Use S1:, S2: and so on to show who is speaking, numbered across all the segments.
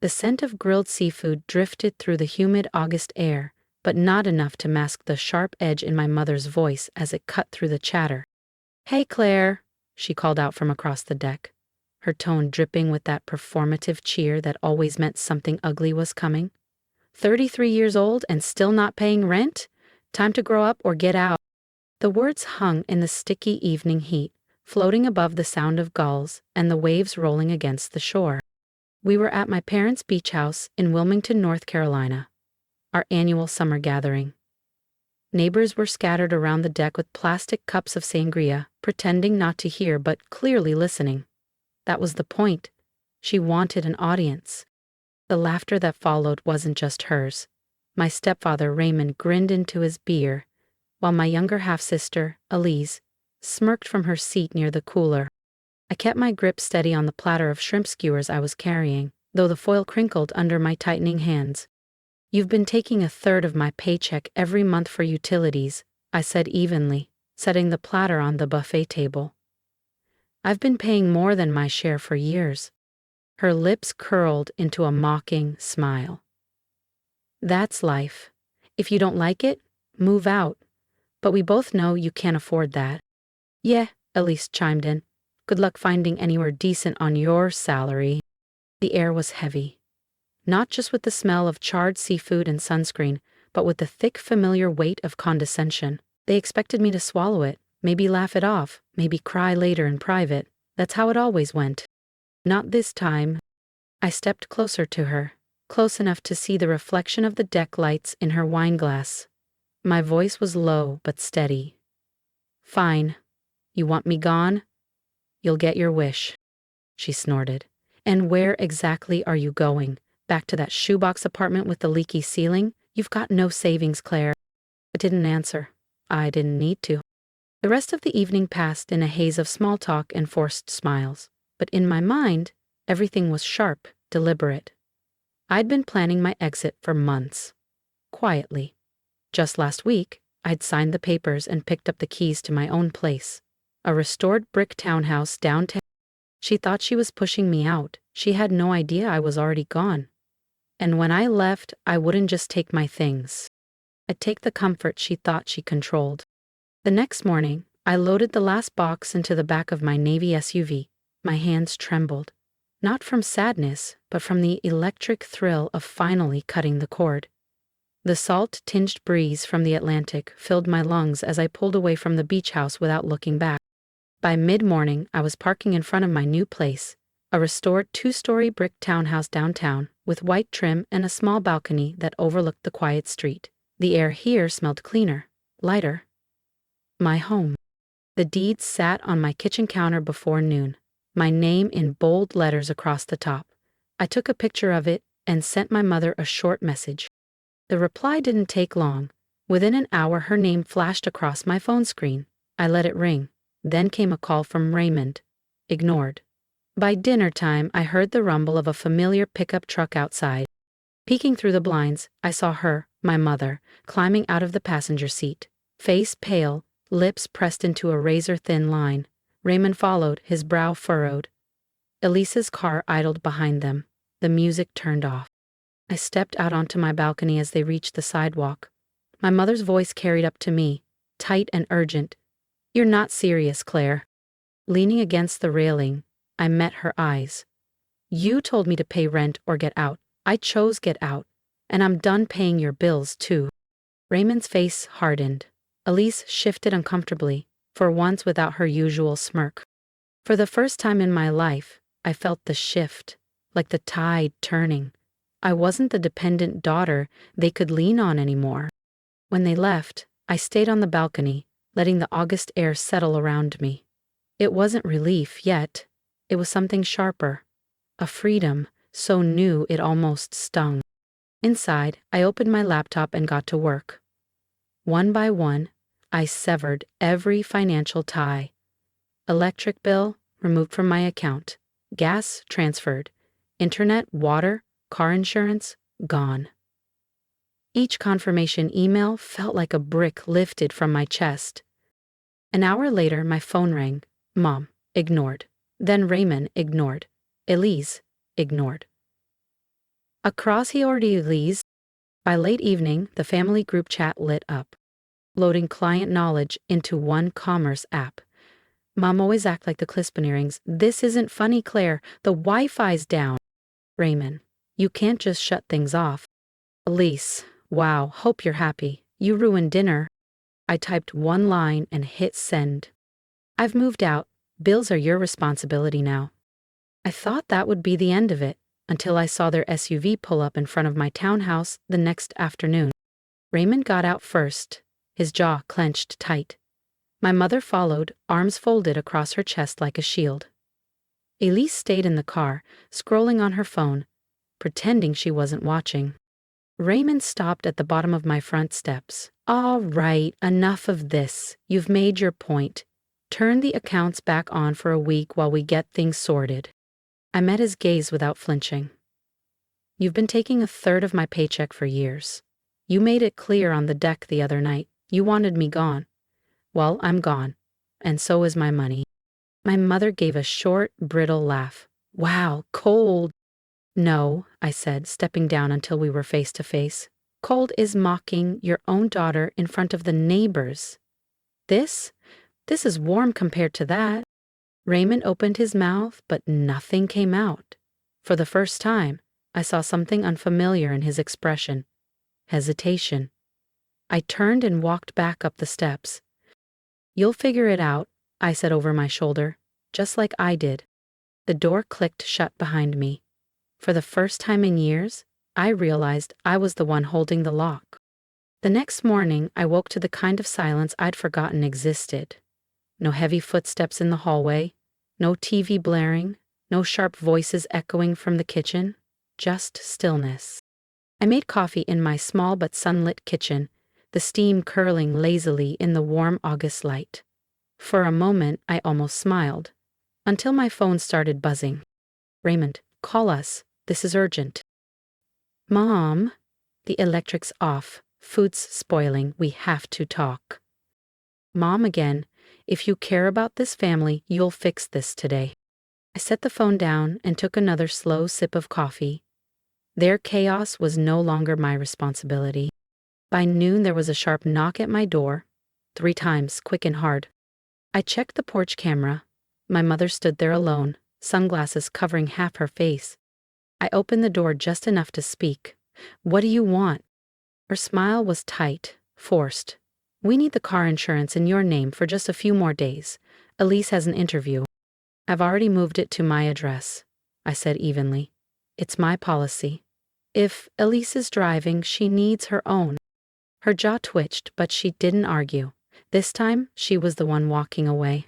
S1: The scent of grilled seafood drifted through the humid August air, but not enough to mask the sharp edge in my mother's voice as it cut through the chatter. "Hey, Claire," she called out from across the deck, her tone dripping with that performative cheer that always meant something ugly was coming. 33 years old and still not paying rent? Time to grow up or get out." The words hung in the sticky evening heat, floating above the sound of gulls and the waves rolling against the shore. We were at my parents' beach house in Wilmington, North Carolina, our annual summer gathering. Neighbors were scattered around the deck with plastic cups of sangria, pretending not to hear but clearly listening. That was the point. She wanted an audience. The laughter that followed wasn't just hers. My stepfather, Raymond, grinned into his beer, while my younger half-sister, Elise, smirked from her seat near the cooler. I kept my grip steady on the platter of shrimp skewers I was carrying, though the foil crinkled under my tightening hands. "You've been taking a third of my paycheck every month for utilities," I said evenly, setting the platter on the buffet table. "I've been paying more than my share for years." Her lips curled into a mocking smile. "That's life. If you don't like it, move out. But we both know you can't afford that." "Yeah," Elise chimed in. "Good luck finding anywhere decent on your salary." The air was heavy. Not just with the smell of charred seafood and sunscreen, but with the thick, familiar weight of condescension. They expected me to swallow it, maybe laugh it off, maybe cry later in private. That's how it always went. Not this time. I stepped closer to her, close enough to see the reflection of the deck lights in her wine glass. My voice was low but steady. "Fine. You want me gone? You'll get your wish," she snorted. "And where exactly are you going? Back to that shoebox apartment with the leaky ceiling? You've got no savings, Claire." I didn't answer. I didn't need to. The rest of the evening passed in a haze of small talk and forced smiles. But in my mind, everything was sharp, deliberate. I'd been planning my exit for months. Quietly. Just last week, I'd signed the papers and picked up the keys to my own place. A restored brick townhouse downtown. She thought she was pushing me out. She had no idea I was already gone. And when I left, I wouldn't just take my things. I'd take the comfort she thought she controlled. The next morning, I loaded the last box into the back of my Navy SUV. My hands trembled. Not from sadness, but from the electric thrill of finally cutting the cord. The salt-tinged breeze from the Atlantic filled my lungs as I pulled away from the beach house without looking back. By mid-morning, I was parking in front of my new place, a restored 2-story brick townhouse downtown, with white trim and a small balcony that overlooked the quiet street. The air here smelled cleaner, lighter. My home. The deed sat on my kitchen counter before noon, my name in bold letters across the top. I took a picture of it and sent my mother a short message. The reply didn't take long. Within an hour, her name flashed across my phone screen. I let it ring. Then came a call from Raymond. Ignored. By dinner time, I heard the rumble of a familiar pickup truck outside. Peeking through the blinds, I saw her, my mother, climbing out of the passenger seat. Face pale, lips pressed into a razor-thin line. Raymond followed, his brow furrowed. Elise's car idled behind them. The music turned off. I stepped out onto my balcony as they reached the sidewalk. My mother's voice carried up to me, tight and urgent. "You're not serious, Claire." Leaning against the railing, I met her eyes. "You told me to pay rent or get out. I chose get out. And I'm done paying your bills, too." Raymond's face hardened. Elise shifted uncomfortably, for once without her usual smirk. For the first time in my life, I felt the shift, like the tide turning. I wasn't the dependent daughter they could lean on anymore. When they left, I stayed on the balcony, letting the August air settle around me. It wasn't relief yet. It was something sharper. A freedom, so new it almost stung. Inside, I opened my laptop and got to work. One by one, I severed every financial tie. Electric bill, removed from my account. Gas, transferred. Internet, water, car insurance, gone. Each confirmation email felt like a brick lifted from my chest. An hour later, my phone rang. Mom, ignored. Then Raymond, ignored. Elise, ignored. Across Hiordiles, by late evening, the family group chat lit up, loading client knowledge into one commerce app. Mom always act like the Clispaneerings. This isn't funny, Claire. The Wi-Fi's down. Raymond, you can't just shut things off. Elise, wow, hope you're happy. You ruined dinner. I typed one line and hit send. I've moved out. Bills are your responsibility now. I thought that would be the end of it, until I saw their SUV pull up in front of my townhouse the next afternoon. Raymond got out first, his jaw clenched tight. My mother followed, arms folded across her chest like a shield. Elise stayed in the car, scrolling on her phone, pretending she wasn't watching. Raymond stopped at the bottom of my front steps. All right, enough of this. You've made your point. Turn the accounts back on for a week while we get things sorted. I met his gaze without flinching. You've been taking a third of my paycheck for years. You made it clear on the deck the other night. You wanted me gone. Well, I'm gone. And so is my money. My mother gave a short, brittle laugh. Wow, cold. No, I said, stepping down until we were face to face. Cold is mocking your own daughter in front of the neighbors. This is warm compared to that. Raymond opened his mouth, but nothing came out. For the first time, I saw something unfamiliar in his expression. Hesitation. I turned and walked back up the steps. You'll figure it out, I said over my shoulder, just like I did. The door clicked shut behind me. For the first time in years, I realized I was the one holding the lock. The next morning, I woke to the kind of silence I'd forgotten existed. No heavy footsteps in the hallway, no TV blaring, no sharp voices echoing from the kitchen, just stillness. I made coffee in my small but sunlit kitchen, the steam curling lazily in the warm August light. For a moment, I almost smiled, until my phone started buzzing. Raymond, call us. This is urgent. Mom, the electric's off. Food's spoiling. We have to talk. Mom again. If you care about this family, you'll fix this today. I set the phone down and took another slow sip of coffee. Their chaos was no longer my responsibility. By noon, there was a sharp knock at my door, 3 times, quick and hard. I checked the porch camera. My mother stood there alone, sunglasses covering half her face. I opened the door just enough to speak. What do you want? Her smile was tight, forced. We need the car insurance in your name for just a few more days. Elise has an interview. I've already moved it to my address, I said evenly. It's my policy. If Elise is driving, she needs her own. Her jaw twitched, but she didn't argue. This time, she was the one walking away.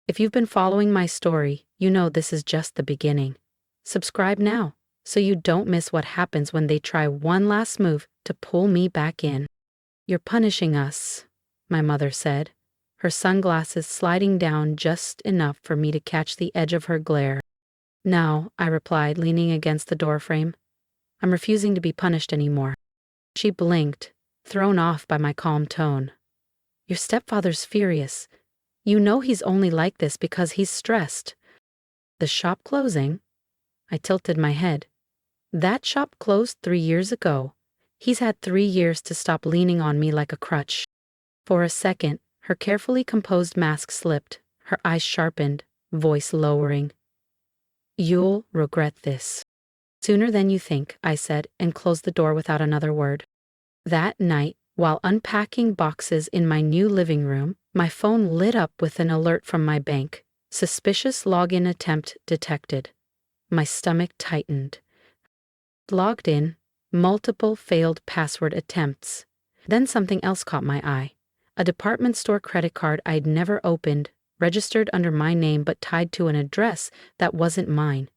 S1: If you've been following my story, you know this is just the beginning. Subscribe now, so you don't miss what happens when they try one last move to pull me back in. You're punishing us, my mother said, her sunglasses sliding down just enough for me to catch the edge of her glare. No, I replied, leaning against the doorframe. I'm refusing to be punished anymore. She blinked, thrown off by my calm tone. Your stepfather's furious. You know he's only like this because he's stressed. The shop closing? I tilted my head. That shop closed 3 years ago. He's had 3 years to stop leaning on me like a crutch. For a second, her carefully composed mask slipped, her eyes sharpened, voice lowering. You'll regret this. Sooner than you think, I said, and closed the door without another word. That night, while unpacking boxes in my new living room, my phone lit up with an alert from my bank. Suspicious login attempt detected. My stomach tightened. Logged in, multiple failed password attempts. Then something else caught my eye. A department store credit card I'd never opened, registered under my name but tied to an address that wasn't mine.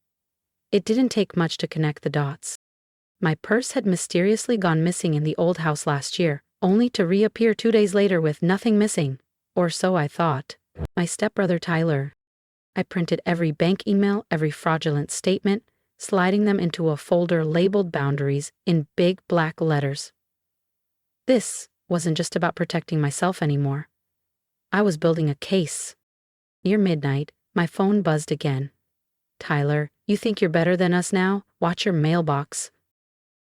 S1: It didn't take much to connect the dots. My purse had mysteriously gone missing in the old house last year, only to reappear 2 days later with nothing missing. Or so I thought. My stepbrother Tyler. I printed every bank email, every fraudulent statement, sliding them into a folder labeled boundaries in big black letters. This wasn't just about protecting myself anymore. I was building a case. Near midnight, my phone buzzed again. Tyler, you think you're better than us now? Watch your mailbox.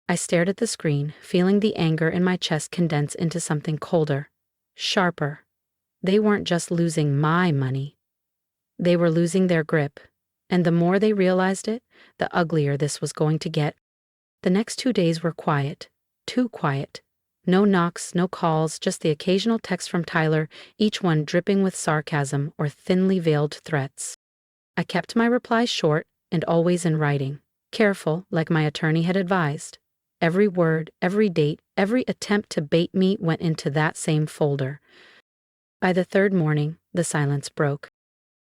S1: I stared at the screen, feeling the anger in my chest condense into something colder, sharper. They weren't just losing my money. They were losing their grip. And the more they realized it, the uglier this was going to get. The next 2 days were quiet. Too quiet. No knocks, no calls, just the occasional text from Tyler, each one dripping with sarcasm or thinly veiled threats. I kept my replies short and always in writing, careful like my attorney had advised. Every word, every date, every attempt to bait me went into that same folder. By the third morning, the silence broke.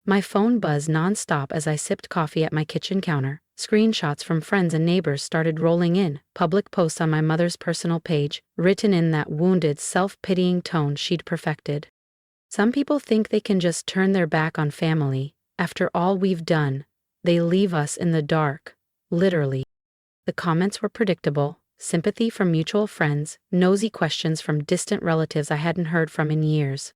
S1: My phone buzzed nonstop as I sipped coffee at my kitchen counter. Screenshots from friends and neighbors started rolling in, public posts on my mother's personal page, written in that wounded, self-pitying tone she'd perfected. Some people think they can just turn their back on family. After all we've done, they leave us in the dark. Literally. The comments were predictable. Sympathy from mutual friends, nosy questions from distant relatives I hadn't heard from in years.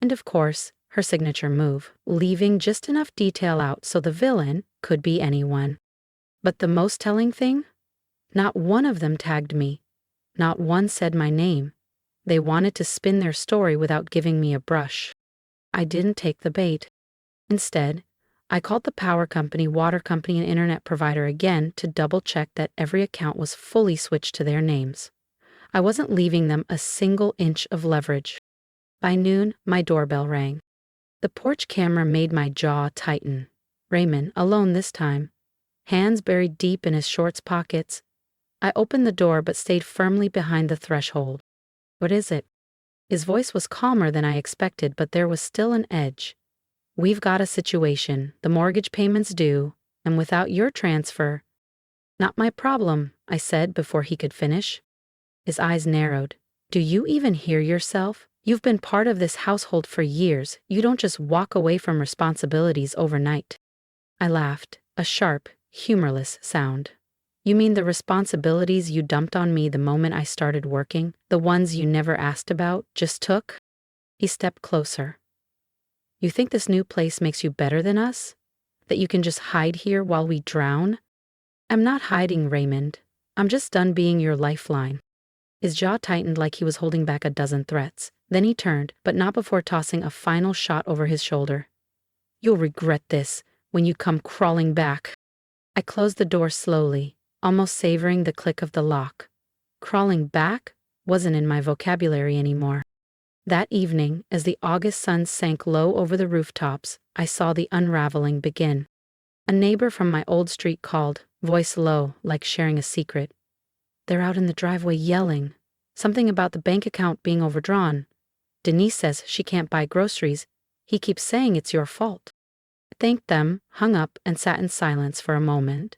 S1: And of course, her signature move, leaving just enough detail out so the villain could be anyone. But the most telling thing? Not one of them tagged me. Not one said my name. They wanted to spin their story without giving me a brush. I didn't take the bait. Instead, I called the power company, water company, and internet provider again to double-check that every account was fully switched to their names. I wasn't leaving them a single inch of leverage. By noon, my doorbell rang. The porch camera made my jaw tighten. Raymond, alone this time, hands buried deep in his shorts pockets. I opened the door but stayed firmly behind the threshold. "What is it?" His voice was calmer than I expected, but there was still an edge. "We've got a situation, the mortgage payment's due, and without your transfer—" "Not my problem," I said before he could finish. His eyes narrowed. "Do you even hear yourself? You've been part of this household for years. You don't just walk away from responsibilities overnight." I laughed, a sharp, humorless sound. "You mean the responsibilities you dumped on me the moment I started working? The ones you never asked about, just took?" He stepped closer. "You think this new place makes you better than us? That you can just hide here while we drown?" "I'm not hiding, Raymond. I'm just done being your lifeline." His jaw tightened like he was holding back a dozen threats. Then he turned, but not before tossing a final shot over his shoulder. "You'll regret this when you come crawling back." I closed the door slowly, almost savoring the click of the lock. Crawling back wasn't in my vocabulary anymore. That evening, as the August sun sank low over the rooftops, I saw the unraveling begin. A neighbor from my old street called, voice low, like sharing a secret. "They're out in the driveway yelling. Something about the bank account being overdrawn. Denise says she can't buy groceries. He keeps saying it's your fault." I thanked them, hung up, and sat in silence for a moment.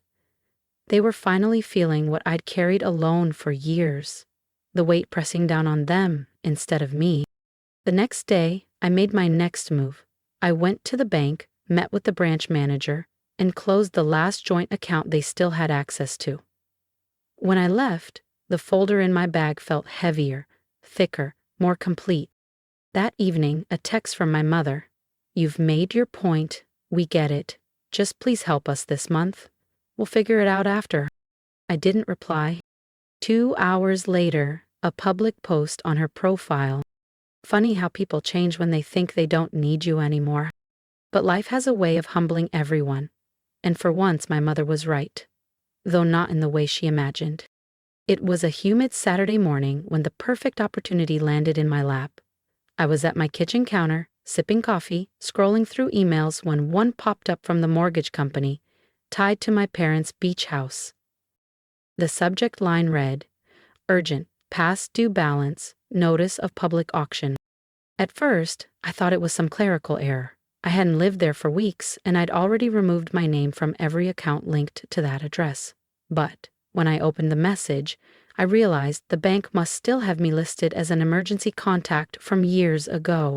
S1: They were finally feeling what I'd carried alone for years, the weight pressing down on them instead of me. The next day, I made my next move. I went to the bank, met with the branch manager, and closed the last joint account they still had access to. When I left, the folder in my bag felt heavier, thicker, more complete. That evening, a text from my mother. "You've made your point. We get it. Just please help us this month. We'll figure it out after." I didn't reply. 2 hours later, a public post on her profile. Funny how people change when they think they don't need you anymore. But life has a way of humbling everyone. And for once, my mother was right. Though not in the way she imagined. It was a humid Saturday morning when the perfect opportunity landed in my lap. I was at my kitchen counter, sipping coffee, scrolling through emails when one popped up from the mortgage company, tied to my parents' beach house. The subject line read, "Urgent, past due balance, notice of public auction." At first, I thought it was some clerical error. I hadn't lived there for weeks, and I'd already removed my name from every account linked to that address. But when I opened the message, I realized the bank must still have me listed as an emergency contact from years ago.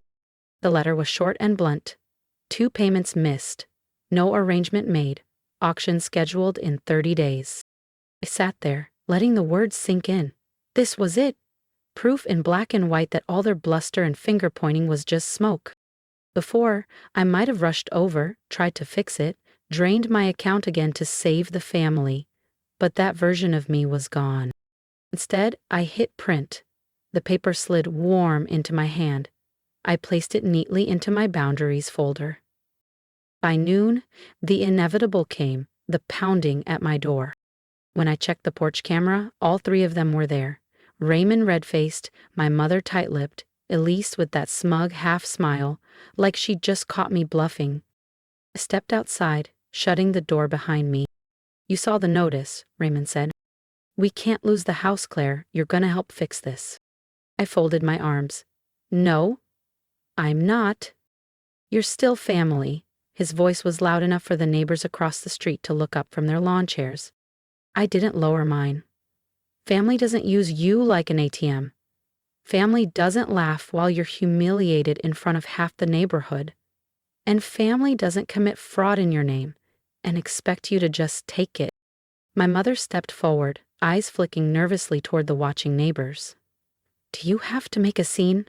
S1: The letter was short and blunt. 2 payments missed. No arrangement made. Auction scheduled in 30 days. I sat there, letting the words sink in. This was it. Proof in black and white that all their bluster and finger-pointing was just smoke. Before, I might have rushed over, tried to fix it, drained my account again to save the family. But that version of me was gone. Instead, I hit print. The paper slid warm into my hand. I placed it neatly into my boundaries folder. By noon, the inevitable came, the pounding at my door. When I checked the porch camera, all three of them were there. Raymond red-faced, my mother tight-lipped, Elise with that smug half-smile, like she'd just caught me bluffing. I stepped outside, shutting the door behind me. "You saw the notice," Raymond said. "We can't lose the house, Claire. You're gonna help fix this." I folded my arms. "No, I'm not. You're still family." His voice was loud enough for the neighbors across the street to look up from their lawn chairs. I didn't lower mine. Family doesn't use you like an ATM. Family doesn't laugh while you're humiliated in front of half the neighborhood. And family doesn't commit fraud in your name and expect you to just take it. My mother stepped forward, eyes flicking nervously toward the watching neighbors. "Do you have to make a scene?"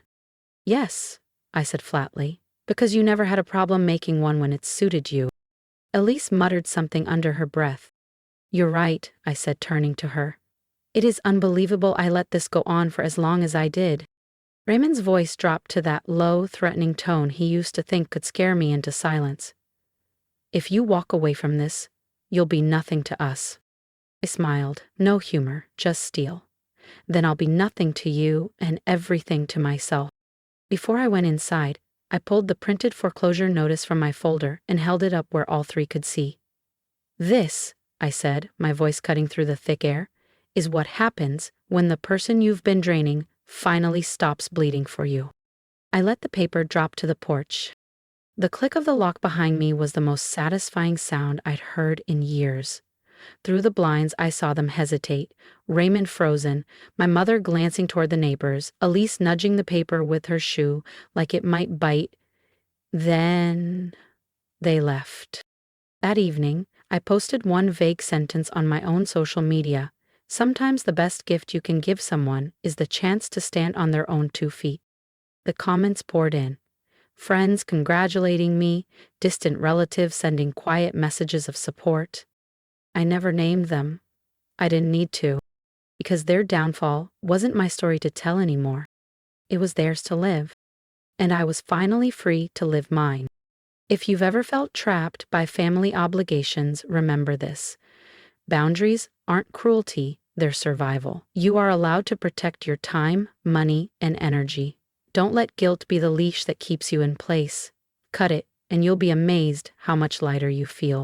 S1: "Yes," I said flatly, "because you never had a problem making one when it suited you." Elise muttered something under her breath. "You're right," I said, turning to her. "It is unbelievable I let this go on for as long as I did." Raymond's voice dropped to that low, threatening tone he used to think could scare me into silence. "If you walk away from this, you'll be nothing to us." I smiled, no humor, just steel. "Then I'll be nothing to you and everything to myself." Before I went inside, I pulled the printed foreclosure notice from my folder and held it up where all three could see. "This," I said, my voice cutting through the thick air, "is what happens when the person you've been draining finally stops bleeding for you." I let the paper drop to the porch. The click of the lock behind me was the most satisfying sound I'd heard in years. Through the blinds, I saw them hesitate, Raymond frozen, my mother glancing toward the neighbors, Elise nudging the paper with her shoe like it might bite. Then they left. That evening, I posted one vague sentence on my own social media. Sometimes the best gift you can give someone is the chance to stand on their own 2 feet. The comments poured in. Friends congratulating me, distant relatives sending quiet messages of support. I never named them. I didn't need to, because their downfall wasn't my story to tell anymore. It was theirs to live, and I was finally free to live mine. If you've ever felt trapped by family obligations, remember this. Boundaries aren't cruelty, they're survival. You are allowed to protect your time, money, and energy. Don't let guilt be the leash that keeps you in place. Cut it, and you'll be amazed how much lighter you feel.